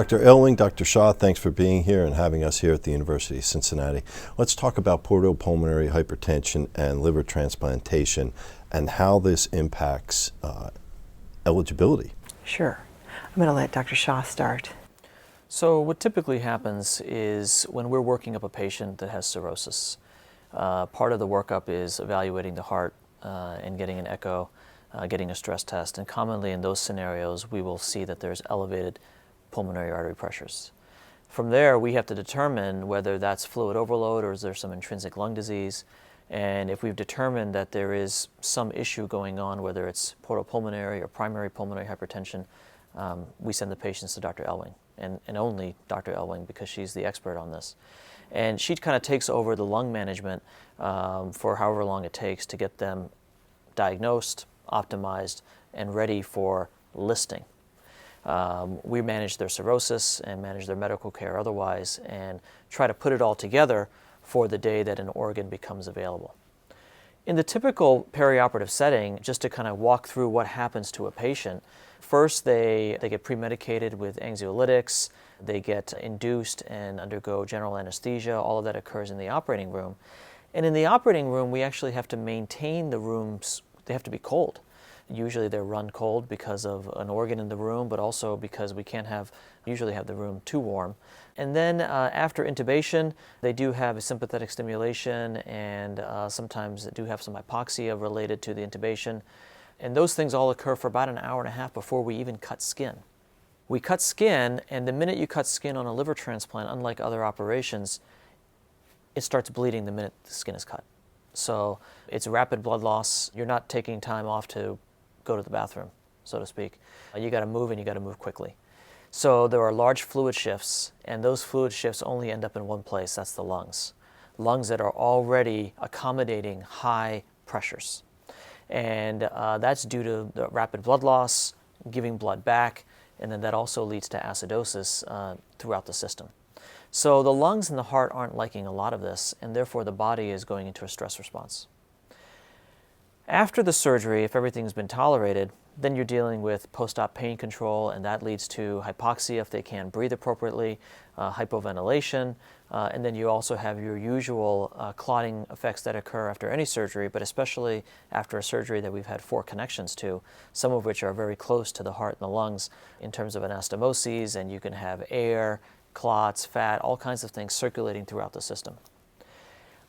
Dr. Elwing, Dr. Shaw, thanks for being here and having us here at the University of Cincinnati. Let's talk about portal pulmonary hypertension and liver transplantation and how this impacts eligibility. Sure. I'm going to let Dr. Shaw start. So what typically happens is when we're working up a patient that has cirrhosis, part of the workup is evaluating the heart and getting an echo, getting a stress test, and commonly in those scenarios we will see that there's elevated pulmonary artery pressures. From there we have to determine whether that's fluid overload or is there some intrinsic lung disease, and if we've determined that there is some issue going on, whether it's portal pulmonary or primary pulmonary hypertension, we send the patients to Dr. Elwing, and only Dr. Elwing, because she's the expert on this. And she kind of takes over the lung management for however long it takes to get them diagnosed, optimized, and ready for listing. We manage their cirrhosis and manage their medical care otherwise and try to put it all together for the day that an organ becomes available. In the typical perioperative setting, just to kind of walk through what happens to a patient, first they get pre-medicated with anxiolytics, they get induced and undergo general anesthesia. All of that occurs in the operating room. And in the operating room, we actually have to maintain the rooms. They have to be cold. Usually they're run cold because of an organ in the room, but also because we can't usually have the room too warm. And then after intubation, they do have a sympathetic stimulation, and sometimes they do have some hypoxia related to the intubation. And those things all occur for about an hour and a half before we even cut skin. We cut skin, and the minute you cut skin on a liver transplant, unlike other operations, it starts bleeding the minute the skin is cut. So it's rapid blood loss. You're not taking time off to go to the bathroom, so to speak. You got to move, and you got to move quickly. So there are large fluid shifts, and those fluid shifts only end up in one place. That's the lungs. Lungs that are already accommodating high pressures. And that's due to the rapid blood loss, giving blood back, and then that also leads to acidosis throughout the system. So the lungs and the heart aren't liking a lot of this, and therefore the body is going into a stress response. After the surgery, if everything's been tolerated, then you're dealing with post-op pain control, and that leads to hypoxia if they can't breathe appropriately, hypoventilation, and then you also have your usual clotting effects that occur after any surgery, but especially after a surgery that we've had 4 connections to, some of which are very close to the heart and the lungs in terms of anastomoses, and you can have air, clots, fat, all kinds of things circulating throughout the system.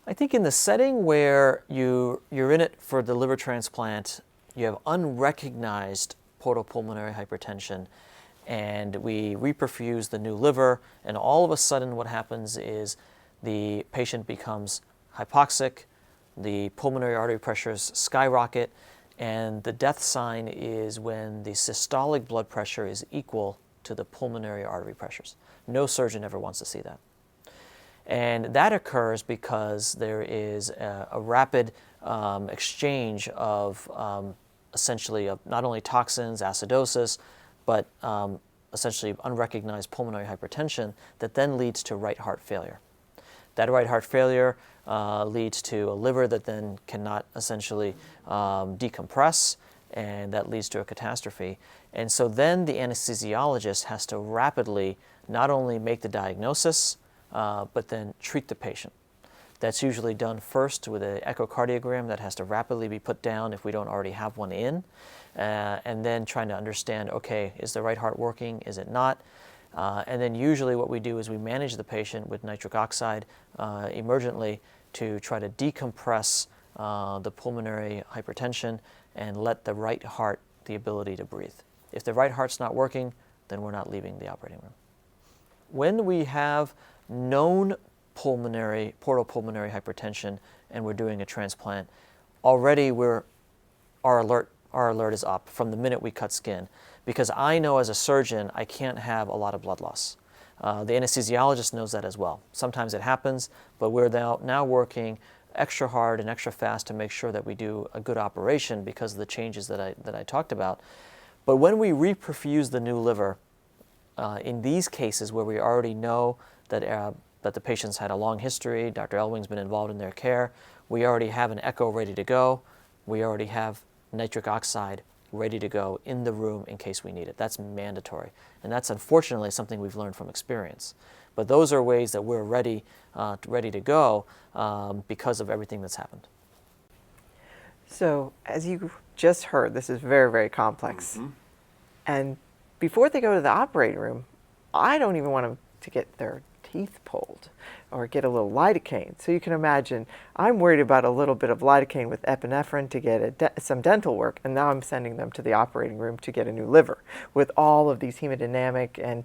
I think in the setting where you're in it for the liver transplant, you have unrecognized portal pulmonary hypertension, and we reperfuse the new liver, and all of a sudden what happens is the patient becomes hypoxic, the pulmonary artery pressures skyrocket, and the death sign is when the systolic blood pressure is equal to the pulmonary artery pressures. No surgeon ever wants to see that. And that occurs because there is a rapid exchange of essentially not only toxins, acidosis, but essentially unrecognized pulmonary hypertension that then leads to right heart failure. That right heart failure leads to a liver that then cannot essentially decompress, and that leads to a catastrophe. And so then the anesthesiologist has to rapidly not only make the diagnosis, but then treat the patient. That's usually done first with an echocardiogram that has to rapidly be put down if we don't already have one in, and then trying to understand, okay, is the right heart working, is it not? And then usually what we do is we manage the patient with nitric oxide emergently to try to decompress the pulmonary hypertension and let the right heart the ability to breathe. If the right heart's not working, then we're not leaving the operating room. When we have known portal pulmonary hypertension and we're doing a transplant, already our alert is up from the minute we cut skin, because I know as a surgeon I can't have a lot of blood loss. The anesthesiologist knows that as well. Sometimes it happens, but we're now working extra hard and extra fast to make sure that we do a good operation because of the changes that I talked about. But when we reperfuse the new liver, in these cases where we already know that the patient's had a long history, Dr. Elwing's been involved in their care, we already have an echo ready to go, we already have nitric oxide ready to go in the room in case we need it. That's mandatory. And that's unfortunately something we've learned from experience. But those are ways that we're ready to go because of everything that's happened. So, as you just heard, this is very, very complex. And before they go to the operating room, I don't even want them to get their teeth pulled or get a little lidocaine. So you can imagine, I'm worried about a little bit of lidocaine with epinephrine to get some dental work, and now I'm sending them to the operating room to get a new liver with all of these hemodynamic and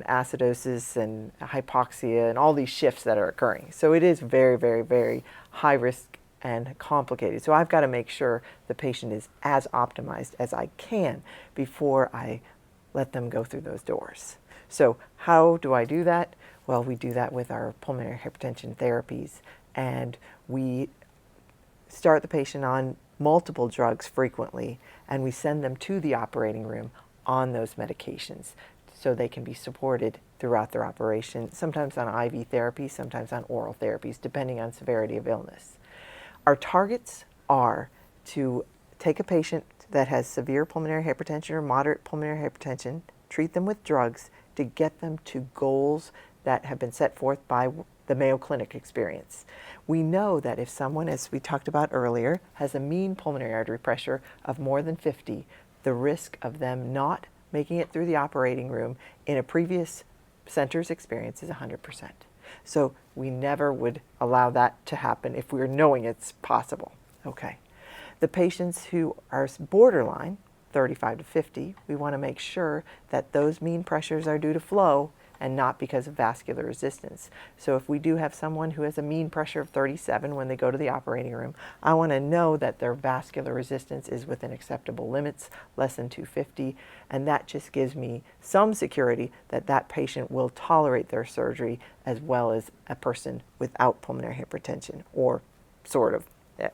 acidosis and hypoxia and all these shifts that are occurring. So it is very, very, very high risk and complicated. So I've got to make sure the patient is as optimized as I can before I let them go through those doors. So how do I do that? Well, we do that with our pulmonary hypertension therapies, and we start the patient on multiple drugs frequently, and we send them to the operating room on those medications so they can be supported throughout their operation, sometimes on IV therapy, sometimes on oral therapies, depending on severity of illness. Our targets are to take a patient that has severe pulmonary hypertension or moderate pulmonary hypertension, treat them with drugs to get them to goals that have been set forth by the Mayo Clinic experience. We know that if someone, as we talked about earlier, has a mean pulmonary artery pressure of more than 50, the risk of them not making it through the operating room in a previous center's experience is 100%. So we never would allow that to happen if we were knowing it's possible. Okay. The patients who are borderline, 35 to 50, we want to make sure that those mean pressures are due to flow and not because of vascular resistance. So if we do have someone who has a mean pressure of 37 when they go to the operating room, I want to know that their vascular resistance is within acceptable limits, less than 250, and that just gives me some security that that patient will tolerate their surgery as well as a person without pulmonary hypertension, or sort of.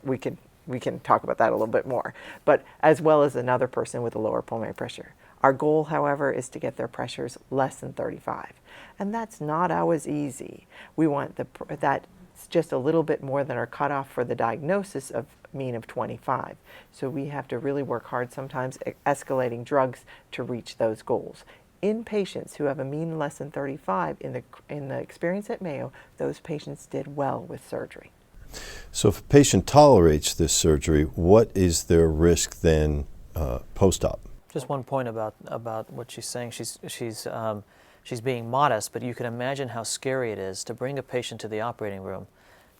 We can talk about that a little bit more, but as well as another person with a lower pulmonary pressure. Our goal, however, is to get their pressures less than 35, and that's not always easy. We want that's just a little bit more than our cutoff for the diagnosis of mean of 25. So we have to really work hard, sometimes escalating drugs to reach those goals. In patients who have a mean less than 35, in the experience at Mayo, those patients did well with surgery. So if a patient tolerates this surgery, what is their risk then post-op? Just one point about what she's saying. She's being modest, but you can imagine how scary it is to bring a patient to the operating room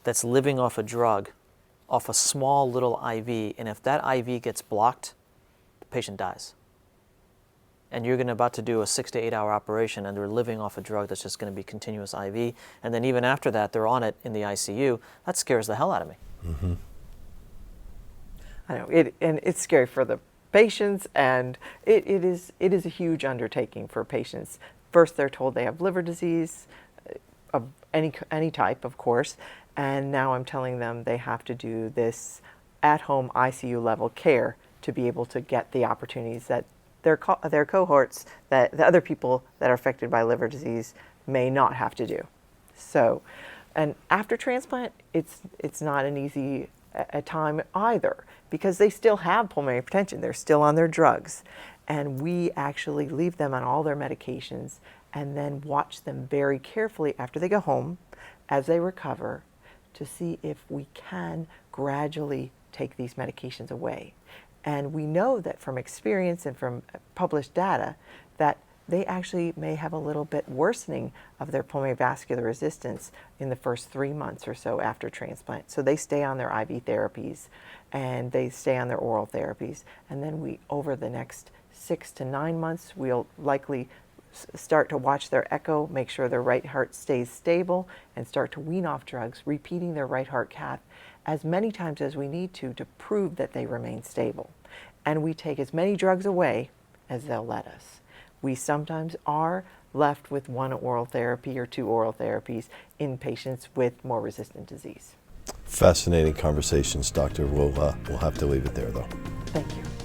that's living off a drug, off a small little IV, and if that IV gets blocked, the patient dies. And you're about to do a 6 to 8 hour operation, and they're living off a drug that's just going to be continuous IV, and then even after that, they're on it in the ICU. That scares the hell out of me. Mm-hmm. I know, and it's scary for the patients, and it is a huge undertaking for patients. First, they're told they have liver disease of any type, of course, and now I'm telling them they have to do this at-home ICU level care to be able to get the opportunities that their cohorts, that the other people that are affected by liver disease may not have to do. So, and after transplant, it's not an easy time either, because they still have pulmonary hypertension. They're still on their drugs. And we actually leave them on all their medications and then watch them very carefully after they go home as they recover to see if we can gradually take these medications away. And we know that from experience and from published data that they actually may have a little bit worsening of their pulmonary vascular resistance in the first 3 months or so after transplant. So they stay on their IV therapies and they stay on their oral therapies. And then we, over the next 6 to 9 months, we'll likely start to watch their echo, make sure their right heart stays stable, and start to wean off drugs, repeating their right heart cath as many times as we need to prove that they remain stable. And we take as many drugs away as they'll let us. We sometimes are left with 1 oral therapy or 2 oral therapies in patients with more resistant disease. Fascinating conversations, Doctor. We'll have to leave it there, though. Thank you.